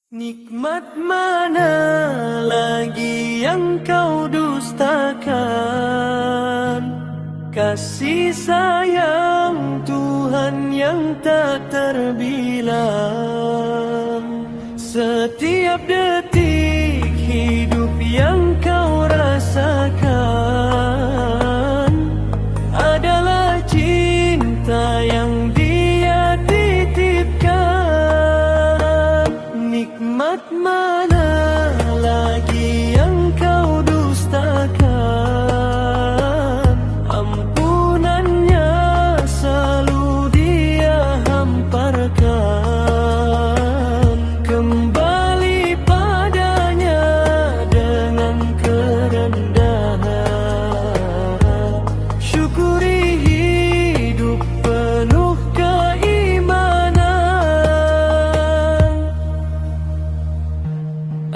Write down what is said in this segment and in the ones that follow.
Nikmat mana lagi yang kau dustakan? Kasih sayang Tuhan yang tak terbilang. Setiap detik hidup yang kau rasakan adalah cinta yang Dia titipkan. Nikmat mana lagi yang kau dustakan? Ampunannya selalu Dia hamparkan. Kembali padanya dengan kerendahan. Syukuri hidup penuh keimanan.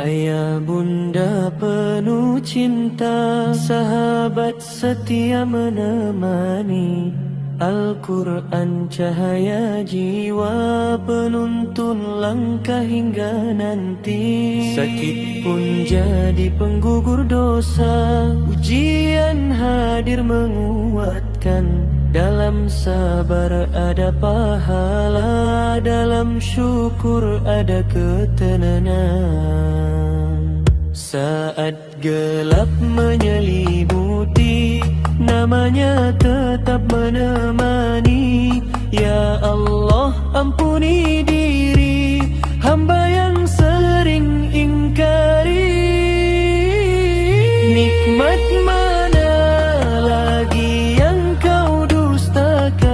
Ayah bunda penuh cinta, sahabat setia menemani. Al-Quran cahaya jiwa, penuntun langkah hingga nanti. Sakit pun jadi penggugur dosa, ujian hadir menguatkan. Dalam sabar ada pahala, dalam syukur ada ketenangan. Saat gelap menyelimuti, namanya tetap menemani. Ya Allah, ampuni diri hamba yang sering ingkari. Nikmat mana lagi yang kau dustakan?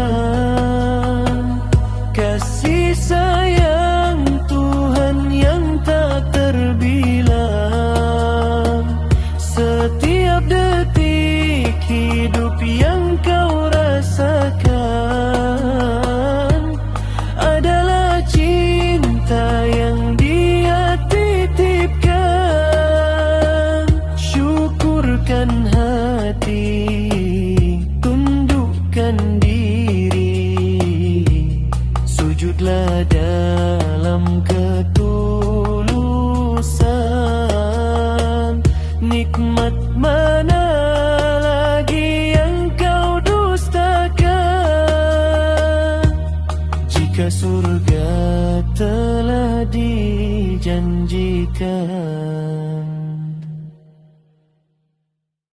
Kasih sayang Tuhan yang tak terbilang. Setiap detik hidup yang kau rasakan adalah cinta yang Dia titipkan. Syukurkan hati, tundukkan diri, sujudlah dalam ketulusan. Nikmat mana lagi yang kau dustakan? Jika surga telah dijanjikan.